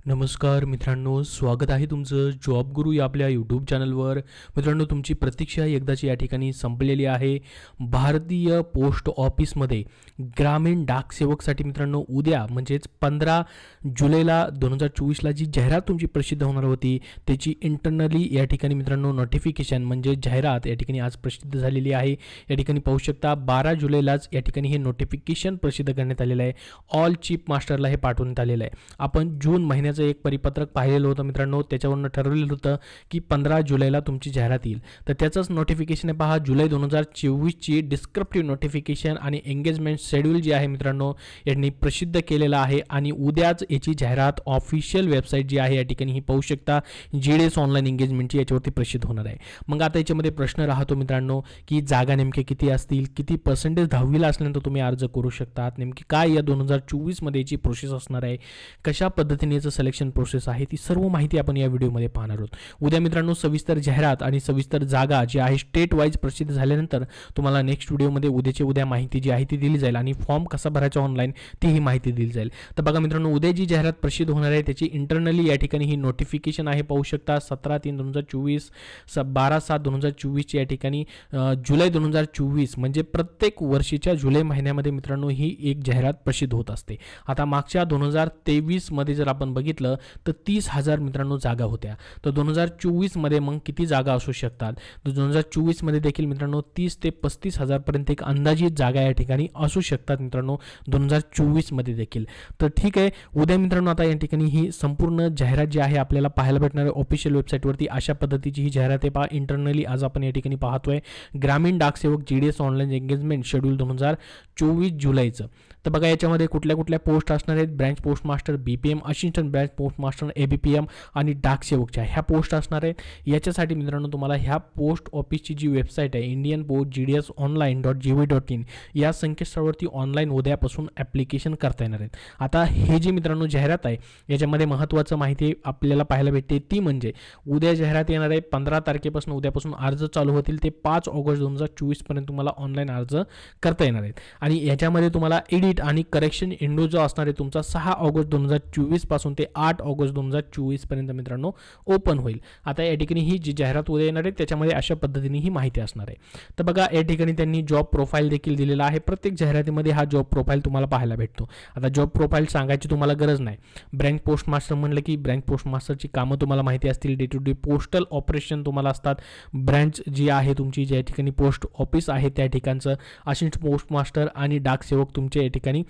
नमस्कार मित्रांनो, स्वागत आहे तुमचं जॉब गुरु या आपल्या यूट्यूब चॅनलवर. मित्रांनो, तुमची प्रतीक्षा एकदाची या ठिकाणी संपलेली आहे. भारतीय पोस्ट ऑफिसमध्ये ग्रामीण डाकसेवकसाठी मित्रांनो उद्या म्हणजेच 15 जुलैला 2024ला जी जाहिरात तुमची प्रसिद्ध होणार होती त्याची इंटरनली या ठिकाणी मित्रांनो नोटिफिकेशन म्हणजे जाहिरात या ठिकाणी आज प्रसिद्ध झालेली आहे. या ठिकाणी पाहू शकता 12 जुलैलाच या ठिकाणी हे नोटिफिकेशन प्रसिद्ध करण्यात आलेलं आहे. ऑल चीफ मास्टरला हे पाठवण्यात आलेलं आहे. आपण जून महिन्याचं एक परिपत्रक पाहिलेलं होतं मित्रांनो, त्याच्यावरून ठरवलेलं होतं की 15 जुलैला तुमची जाहिरात येईल. तर त्याचंच नोटिफिकेशन आहे पहा. जुलै 2024ची डिस्क्रिप्टिव्ह नोटिफिकेशन आणि एंगेजमेंट शेड्यूल जे आहे मित्रांनो यांनी प्रसिद्ध केलेलं आहे आणि उद्याच याची जाहिरात ऑफिशियल वेबसाईट जी आहे या ठिकाणी ही पाहू शकता GDS ऑनलाईन एंगेजमेंटची याच्यावरती प्रसिद्ध होणार आहे. मग आता याच्यामध्ये प्रश्न राहतो मित्रांनो की जागा नेमके किती असतील, किती पर्सेंटेज 10वीला असल्यानंतर तुम्ही अर्ज करू शकतात, नेमकी काय या 2024 मध्ये याची प्रोसेस असणार आहे, कशा पद्धतीने याचं सिलेक्शन प्रोसेस आहे, ती सर्व माहिती आपण या व्हिडिओमध्ये पाहणार आहोत. उद्या मित्रांनो सविस्तर जाहिरात आणि सविस्तर जागा जी आहे स्टेट वाईज प्रसिद्ध झाल्यानंतर तुम्हाला नेक्स्ट व्हिडिओमध्ये उद्याची उद्या माहिती जी आहे ती दिली जाईल आणि फॉर्म कसा भरायचा ऑनलाईन तीही माहिती दिली जाईल. तर बघा मित्रांनो, उद्या जी जाहिरात प्रसिद्ध होणार आहे त्याची इंटरनली या ठिकाणी ही नोटिफिकेशन आहे पाहू शकता. 17/3/2024 12/7/2024 या ठिकाणी जुलै 2024 म्हणजे प्रत्येक वर्षीच्या जुलै महिन्यामध्ये मित्रांनो ही एक जाहिरात प्रसिद्ध होत असते. आता मागच्या 2023 मध्ये जर आपण बघितलं तर 30,000 मित्रांनो जागा होत्या. तर 2024 मध्ये मग किती जागा असू शकतात? तर 2024 मध्ये देखील मित्रांनो 30 ते 35,000 पर्यंत एक अंदाजित जागा या ठिकाणी असू शकतात मित्रांनो 2024 मध्ये देखील. तर ठीक आहे, उद्या मित्रांनो आता या ठिकाणी ही संपूर्ण जाहिरात जी आहे आपल्याला पाहायला भेटणार आहे ऑफिशियल वेबसाईटवरती. अशा पद्धतीची ही जाहिरात आहे पहा. इंटरनली आज आपण या ठिकाणी पाहतोय ग्रामीण डाकसेवक GDS ऑनलाईन एंगेजमेंट शेड्यूल 2024 जुलैचं. तर बघा याच्यामध्ये कुठल्या कुठल्या पोस्ट असणार आहेत. Branch post master BPM, assistant branch post master ABPM आणि डाकसेवकच्या ह्या पोस्ट असणार आहेत. याच्यासाठी मित्रांनो तुम्हाला ह्या पोस्ट ऑफिसची जी वेबसाईट आहे इंडियन पोस्ट GDSonline.gov.in या संकेतस्थळावरती ऑनलाईन उद्यापासून ॲप्लिकेशन करता येणार आहेत. आता हे जी मित्रांनो जाहिरात आहे याच्यामध्ये महत्त्वाचं माहिती आपल्याला पाहायला भेटते ती म्हणजे उद्या जाहिरात येणार आहे. 15 तारखेपासून उद्यापासून अर्ज चालू होतील ते 5 ऑगस्ट 2024 पर्यंत तुम्हाला ऑनलाईन अर्ज करता येणार आहेत. आणि याच्यामध्ये तुम्हाला एडिट आणि करेक्शन विंडो जो असणार आहे तुमचा 6 ऑगस्ट 2024 पासून ते 8 ऑगस्ट 2024 पर्यंत मित्रांनो ओपन होईल. आता या ठिकाणी ही जी जाहिरात उद्या येणार आहे त्याच्यामध्ये अशा पद्धतीने ही माहिती असणार आहे. तर बघा या ठिकाणी त्यांनी जॉब प्रोफाईल देखील दिलेला आहे. प्रत्येक जाहिरातीमध्ये हा जॉब प्रोफाईल तुम्हाला पाहायला भेटतो. आता जॉब प्रोफाईल सांगायची तुम्हाला गरज नाही. ब्रँच पोस्ट मास्टर म्हणलं की ब्रँच पोस्ट मास्टरची कामं तुम्हाला माहिती असतील. Day to day postal operation तुम्हाला असतात. ब्रँच जी आहे तुमची ज्या ठिकाणी पोस्ट ऑफिस आहे त्या ठिकाणचं असिस्टंट पोस्ट मास्टर आणि डाकसेवक तुमच्या या ठिकाणी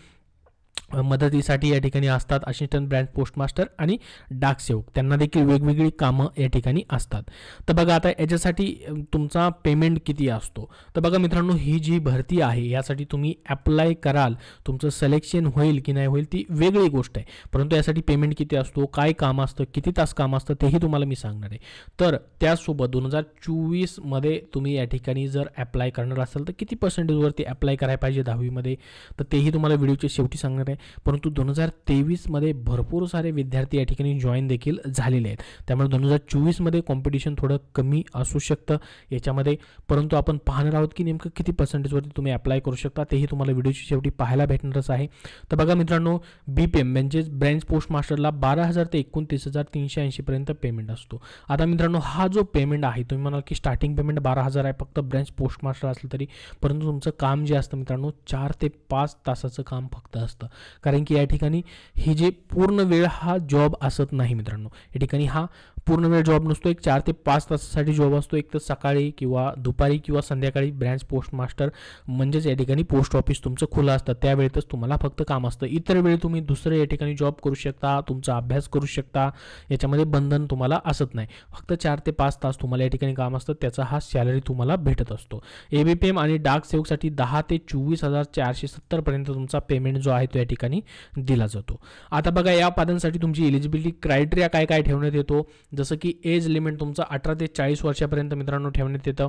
मदतीसाठी या ठिकाणी असतात. असिस्टंट ब्रँच पोस्टमास्टर आणि डाकसेवक त्यांना देखील वेगवेगळी कामं या ठिकाणी असतात. तर बघा आता याच्यासाठी तुमचा पेमेंट किती असतो. तर बघा मित्रांनो, ही जी भरती आहे यासाठी तुम्ही अप्लाय कराल, तुमचं सिलेक्शन होईल की नाही होईल ती वेगळी गोष्ट आहे, परंतु यासाठी पेमेंट किती असतो, काय काम असतं, किती तास काम असतं तेही तुम्हाला मी सांगणार आहे. तर त्यासोबत 2024 मध्ये तुम्ही या ठिकाणी जर अप्लाय करणार असाल तर किती पर्सेंटेजवरती अप्लाय करायला पाहिजे 10वीमध्ये तर तेही तुम्हाला व्हिडिओच्या शेवटी सांगणार आहे. परंतु 2023 मध्ये भरपूर सारे विद्यार्थी या ठिकाणी जॉईन देखील झालेले आहेत. त्यामुळे 2024 मध्ये कॉम्पिटिशन थोडं कमी असू शकतं याच्यामध्ये, परंतु आपण पाहणार आहोत की नेमकं किती पर्सेंटेजवरती तुम्ही अप्लाय करू शकता तेही तुम्हाला व्हिडिओच्या शेवटी पाहायला भेटणारच आहे. तर बघा मित्रांनो, BPM म्हणजेच ब्रँच पोस्ट मास्टरला 12,000 ते 29,380 पर्यंत पेमेंट असतो. आता मित्रांनो, हा जो पेमेंट आहे तुम्ही म्हणाल की स्टार्टिंग पेमेंट 12,000 आहे फक्त ब्रँच पोस्ट मास्टर असलं तरी, परंतु तुमचं काम जे असतं मित्रांनो 4 ते 5 तासाचं काम फक्त असतं. कारण की या ठिकाणी ही जी पूर्ण वेळ हा जॉब असत नाही मित्रांनो. या ठिकाणी हा पूर्ण वेळ जॉब नसतो, एक 4 ते 5 तासासाठी जॉब असतो. एक तर सकाळी किंवा दुपारी किंवा संध्याकाळी ब्रँच पोस्ट मास्टर म्हणजेच या ठिकाणी पोस्ट ऑफिस तुमचं खुलं असतं त्यावेळेतच तुम्हाला फक्त काम असतं. इतर वेळी तुम्ही दुसरे या ठिकाणी जॉब करू शकता, तुमचा अभ्यास करू शकता, याच्यामध्ये बंधन तुम्हाला असत नाही. फक्त 4 ते 5 तास तुम्हाला या ठिकाणी काम असतं, त्याचा हा सॅलरी तुम्हाला भेटत असतो. ABPM आणि डाक सेवकसाठी 10 ते 24,470 पर्यंत तुमचा पेमेंट जो आहे तो या ठिकाणी दिला जातो. आता बघा या पदांसाठी तुमची एलिजिबिलिटी क्रायटेरिया काय काय ठेवण्यात येतो, जसं की एज लिमिट तुमचा 18 ते 40 वर्षापर्यंत मित्रांनो ठेवण्यात येतं.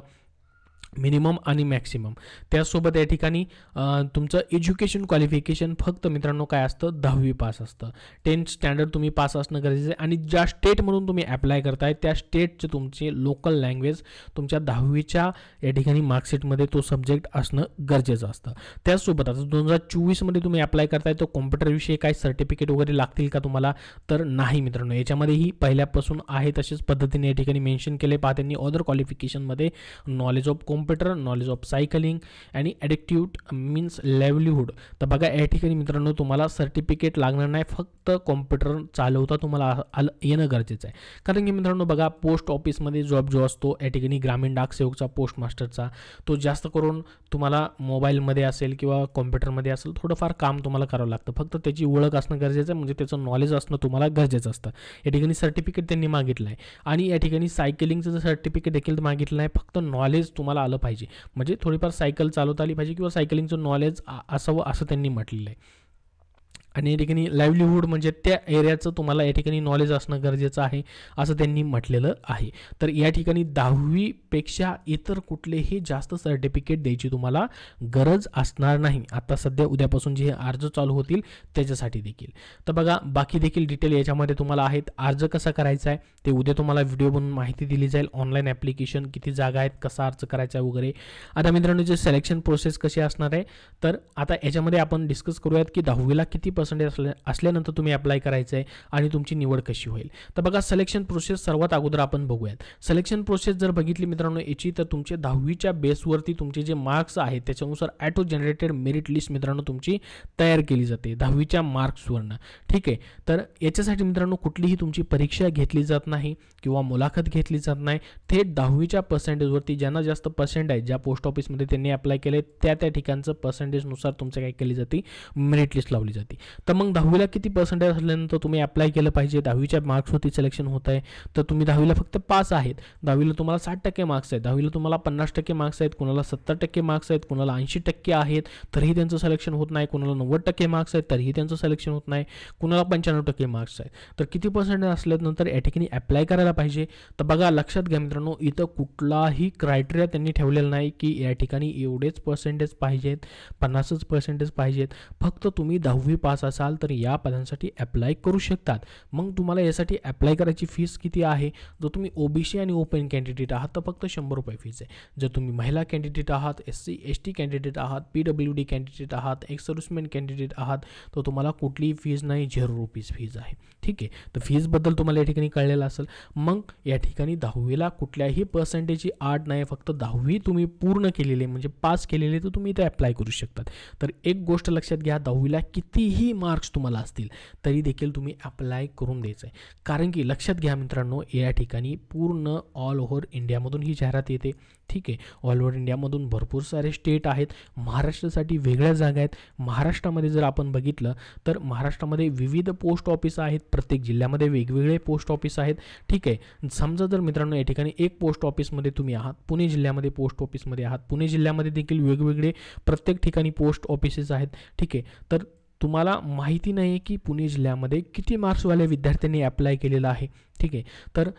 मिनिमम आणि मॅक्सिमम. त्याचसोबत या ठिकाणी तुमचं एज्युकेशन क्वालिफिकेशन फक्त मित्रांनो काय असतं, 10वी पास असतं. 10th स्टँडर्ड तुम्ही पास असणं गरजेचं आहे आणि ज्या स्टेटमधून तुम्ही ॲप्लाय करताय त्या स्टेटचे तुमचे लोकल लँग्वेज तुमच्या 10वीच्या या ठिकाणी मार्कशीटमध्ये तो सब्जेक्ट असणं गरजेचं असतं. त्याचसोबत आता 2024मध्ये तुम्ही ॲप्लाय करताय तर कॉम्प्युटरविषयी काही सर्टिफिकेट वगैरे लागतील का तुम्हाला, तर नाही मित्रांनो. याच्यामध्येही पहिल्यापासून आहे तशाच पद्धतीने या ठिकाणी मेन्शन केले. पहा त्यांनी अदर क्वालिफिकेशनमध्ये knowledge of computer, knowledge of cycling आणि ॲडिक्टिव्ह मीन्स लाईव्हलीहूड. तर बघा या ठिकाणी मित्रांनो तुम्हाला सर्टिफिकेट लागणार नाही, फक्त कॉम्प्युटर चालवता तुम्हाला येणं गरजेचं आहे. कारण की मित्रांनो बघा पोस्ट ऑफिसमध्ये जॉब जो असतो या ठिकाणी ग्रामीण डाक सेवकचा, पोस्ट मास्टरचा, तो जास्त करून तुम्हाला मोबाईलमध्ये असेल किंवा कॉम्प्युटरमध्ये असेल थोडंफार काम तुम्हाला करावं लागतं. फक्त त्याची ओळख असणं गरजेचं आहे, म्हणजे त्याचं नॉलेज असणं तुम्हाला गरजेचं असतं. या ठिकाणी सर्टिफिकेट त्यांनी मागितलं आहे आणि या ठिकाणी सायकलिंगचं जर सर्टिफिकेट देखील मागितलं आहे. फक्त नॉलेज तुम्हाला आलं पाहिजे, म्हणजे थोडीफार सायकल चालवता आली पाहिजे किंवा सायकलिंगचं नॉलेज असावं असं त्यांनी म्हटलेलं आहे. आणि या ठिकाणी लाईव्हलीहूड म्हणजे त्या एरियाचं तुम्हाला या ठिकाणी नॉलेज असणं गरजेचं आहे असं त्यांनी म्हटलेलं आहे. तर या ठिकाणी 10वीपेक्षा इतर कुठलेही जास्त सर्टिफिकेट द्यायची तुम्हाला गरज असणार नाही. आता सध्या उद्यापासून जे अर्ज चालू होतील त्याच्यासाठी देखील. तर बघा बाकी देखील डिटेल याच्यामध्ये तुम्हाला आहेत. अर्ज कसा करायचा आहे ते उद्या तुम्हाला व्हिडिओ बनवून माहिती दिली जाईल. ऑनलाईन ॲप्लिकेशन, किती जागा आहेत, कसा अर्ज करायचा आहे वगैरे. आता मित्रांनो जे सिलेक्शन प्रोसेस कशी असणार आहे, तर आता याच्यामध्ये आपण डिस्कस करूयात की 10वीला किती पर्सेंटेज असल्यानंतर तुम्ही अप्लाय करायचं आहे आणि तुमची निवड कशी होईल. तर बघा सिलेक्शन प्रोसेस सर्वात अगोदर आपण बघूयात. सिलेक्शन प्रोसेस जर बघितली मित्रांनो याची, तर तुमचे 10वीच्या बेसवरती तुमचे जे मार्क्स आहेत त्याच्यानुसार ॲटो जनरेटेड मेरिट लिस्ट मित्रांनो तुमची तयार केली जाते 10वीच्या मार्क्सवरनं. ठीक आहे. तर याच्यासाठी मित्रांनो कुठलीही तुमची परीक्षा घेतली जात नाही किंवा मुलाखत घेतली जात नाही. थेट 10वीच्या पर्सेंटेजवरती ज्यांना जास्त पर्सेंट आहे, ज्या पोस्ट ऑफिसमध्ये त्यांनी अप्लाय केले त्या ठिकाणचं पर्सेंटेजनुसार तुमचं काय केली जाते, मेरिट लिस्ट लावली जाते. तर मग 10वीला किती पर्सेंटेज असल्यानंतर तुम्ही अप्लाय केलं पाहिजे. 10वीच्या मार्क्सवरती सिलेक्शन होत आहे, तर तुम्ही 10वीला फक्त पास आहेत, 10वीला तुम्हाला 60% मार्क्स आहेत, 10वीला तुम्हाला 50% मार्क्स आहेत, कुणाला 70% मार्क्स आहेत, कुणाला 80% आहेत तरीही त्यांचं सिलेक्शन होत नाही, कुणाला 90% मार्क्स आहेत तरीही त्यांचं सिलेक्शन होत नाही, कुणाला 95% मार्क्स आहेत. तर किती पर्सेंटेज असल्यानंतर या ठिकाणी अप्लाय करायला पाहिजे. तर बघा लक्षात घ्या मित्रांनो, इथं कुठलाही क्रायटेरिया त्यांनी ठेवलेला नाही की या ठिकाणी एवढेच पर्सेंटेज पाहिजेत, 50च पर्सेंटेज पाहिजेत. फक्त तुम्ही 10वी पास असाल तर या पदांसाठी अप्लाय करू शकतात. मग तुम्हाला यासाठी अप्लाय करायची फीस किती आहे, जर तुम्ही ओबीसी आणि ओपन कॅन्डिडेट आहात तर फक्त 100 रुपये फीज आहे. जर तुम्ही महिला कॅन्डिडेट आहात, SC ST कॅन्डिडेट आहात, PWD कॅन्डिडेट आहात, एक्स सर्व्हिसमॅन कॅन्डिडेट आहात तर तुम्हाला कुठलीही फीज नाही, 0 रुपीज फीज आहे. ठीक आहे. तर फीजबद्दल तुम्हाला या ठिकाणी कळलेलं असेल. मग या ठिकाणी 10वीला कुठल्याही पर्सेंटेजची आड नाही, फक्त 10वी तुम्ही पूर्ण केलेली म्हणजे पास केलेले तर तुम्ही इथे अप्लाय करू शकतात. तर एक गोष्ट लक्षात घ्या, 10वीला कितीही मार्क्स तुम्हाला असतील तरी देखील तुम्ही अप्लाय करून द्यायचं आहे. कारण की लक्षात घ्या मित्रांनो, या ठिकाणी पूर्ण ऑल ओव्हर इंडियामधून ही जाहिरात येते. ठीक आहे. ऑल ओव्हर इंडियामधून भरपूर सारे स्टेट आहेत, महाराष्ट्रासाठी वेगळ्या जागा आहेत. महाराष्ट्रामध्ये जर आपण बघितलं तर महाराष्ट्रामध्ये विविध पोस्ट ऑफिस आहेत, प्रत्येक जिल्ह्यामध्ये वेगवेगळे पोस्ट ऑफिस आहेत. ठीक आहे. समजा जर मित्रांनो या ठिकाणी एक पोस्ट ऑफिसमध्ये तुम्ही आहात, पुणे जिल्ह्यामध्ये पोस्ट ऑफिसमध्ये आहात, पुणे जिल्ह्यामध्ये देखील वेगवेगळे प्रत्येक ठिकाणी पोस्ट ऑफिसेस आहेत. ठीक आहे. तर तुम्हाला माहिती नाही आहे की पुणे जिल्ह्यामध्ये किती मार्क्सवाल्या विद्यार्थ्यांनी अप्लाय केलेलं आहे. ठीक आहे. तर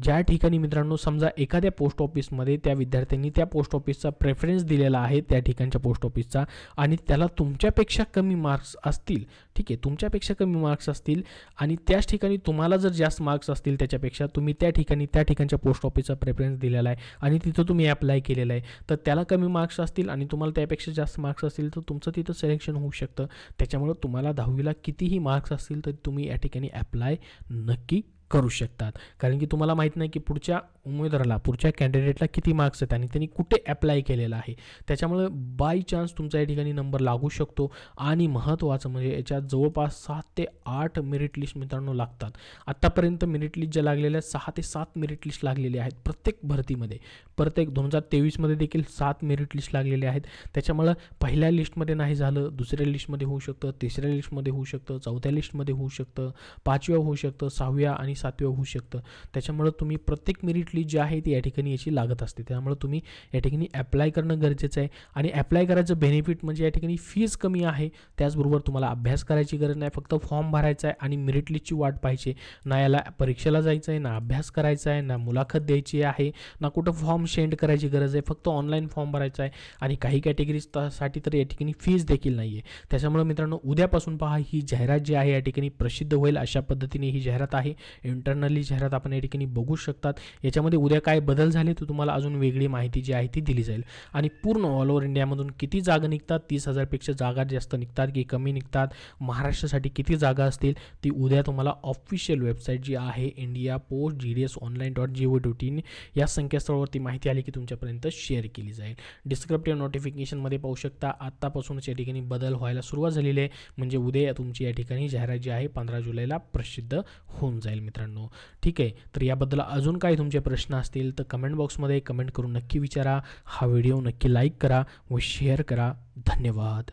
ज्या ठिकाणी मित्रांनो समजा एखाद्या पोस्ट ऑफिसमध्ये त्या विद्यार्थ्यांनी त्या पोस्ट ऑफिसचा प्रेफरन्स दिलेला आहे त्या ठिकाणच्या पोस्ट ऑफिसचा आणि त्याला तुमच्यापेक्षा कमी मार्क्स असतील. ठीक आहे. तुमच्यापेक्षा कमी मार्क्स असतील आणि त्याच ठिकाणी तुम्हाला जर जास्त मार्क्स असतील त्याच्यापेक्षा, तुम्ही त्या ठिकाणच्या पोस्ट ऑफिसचा प्रेफरन्स दिलेला आहे आणि तिथं तुम्ही अप्लाय केलेलं आहे, तर त्याला कमी मार्क्स असतील आणि तुम्हाला त्यापेक्षा जास्त मार्क्स असतील तर तुमचं तिथं सिलेक्शन होऊ शकतं. त्याच्यामुळं तुम्हाला 10वीला कितीही मार्क्स असतील तर तुम्ही या ठिकाणी अप्लाय नक्की करू शकतात. कारण की तुम्हाला माहीत नाही की पुढच्या उमेदवाराला, पुढच्या कॅन्डिडेटला किती मार्क्स आहेत आणि त्यांनी कुठे अप्लाय केलेलं आहे. त्याच्यामुळे बाय चान्स तुमचा या ठिकाणी नंबर लागू शकतो. आणि महत्त्वाचं म्हणजे याच्यात जवळपास 7 ते 8 मेरिट लिस्ट मित्रांनो लागतात. आत्तापर्यंत मेरिट लिस्ट ज्या लागलेल्या 6 ते 7 मेरिट लिस्ट लागलेली आहेत प्रत्येक भरतीमध्ये. प्रत्येक 2023मध्ये देखील 7 मेरिट लिस्ट लागलेले आहेत. त्याच्यामुळं पहिल्या लिस्टमध्ये नाही झालं, दुसऱ्या लिस्टमध्ये होऊ शकतं, तिसऱ्या लिस्टमध्ये होऊ शकतं, चौथ्या लिस्टमध्ये होऊ शकतं, 5व्या होऊ शकतं, 6व्या आणि 7व्या होऊ शकतं. त्याच्यामुळं तुम्ही प्रत्येक मेरिट लिस्ट जी आहे ती या ठिकाणी याची लागत असते. त्यामुळे तुम्ही या ठिकाणी ॲप्लाय करणं गरजेचं आहे आणि ॲप्लाय करायचं बेनिफिट म्हणजे या ठिकाणी फीज कमी आहे. त्याचबरोबर तुम्हाला अभ्यास करायची गरज नाही, फक्त फॉर्म भरायचा आहे आणि मेरिट लिस्टची वाट पाहायची. ना याला परीक्षेला जायचं आहे, ना अभ्यास करायचा आहे, ना मुलाखत द्यायची आहे, ना कुठं फॉर्म सेंड करायची गरज आहे. फक्त ऑनलाईन फॉर्म भरायचा आहे आणि काही कॅटेगरीजसाठी तर या ठिकाणी फीज देखील नाही आहे. त्याच्यामुळे मित्रांनो उद्यापासून पहा ही जाहिरात जी आहे या ठिकाणी प्रसिद्ध होईल. अशा पद्धतीने ही जाहिरात आहे. इंटरनली जाहिरात आपण या ठिकाणी बघू शकतात. याच्यामध्ये उद्या काय बदल झाले तर तुम्हाला अजून वेगळी माहिती जी आहे ती दिली जाईल. आणि पूर्ण ऑल ओव्हर इंडियामधून किती जागा निघतात, 30,000पेक्षा जागा जास्त निघतात की कमी निघतात, महाराष्ट्रासाठी किती जागा असतील, ती उद्या तुम्हाला ऑफिशियल वेबसाईट जी आहे इंडिया पोस्ट gdsonline.gov.in या संकेतस्थळावरती माहिती आली की तुमच्यापर्यंत शेअर केली जाईल. डिस्क्रिप्टिव्ह नोटिफिकेशनमध्ये पाहू शकता आत्तापासूनच या ठिकाणी बदल व्हायला सुरुवात झालेली आहे. म्हणजे उद्या तुमची या ठिकाणी जाहिरात जी आहे 15 जुलैला प्रसिद्ध होऊन जाईल मित्रांनो. ठीक आहे, तर याबद्दल अजून काही तुमचे प्रश्न असतील तर कमेंट बॉक्समध्ये कमेंट करून नक्की विचारा. हा व्हिडिओ नक्की लाईक करा व शेअर करा. धन्यवाद.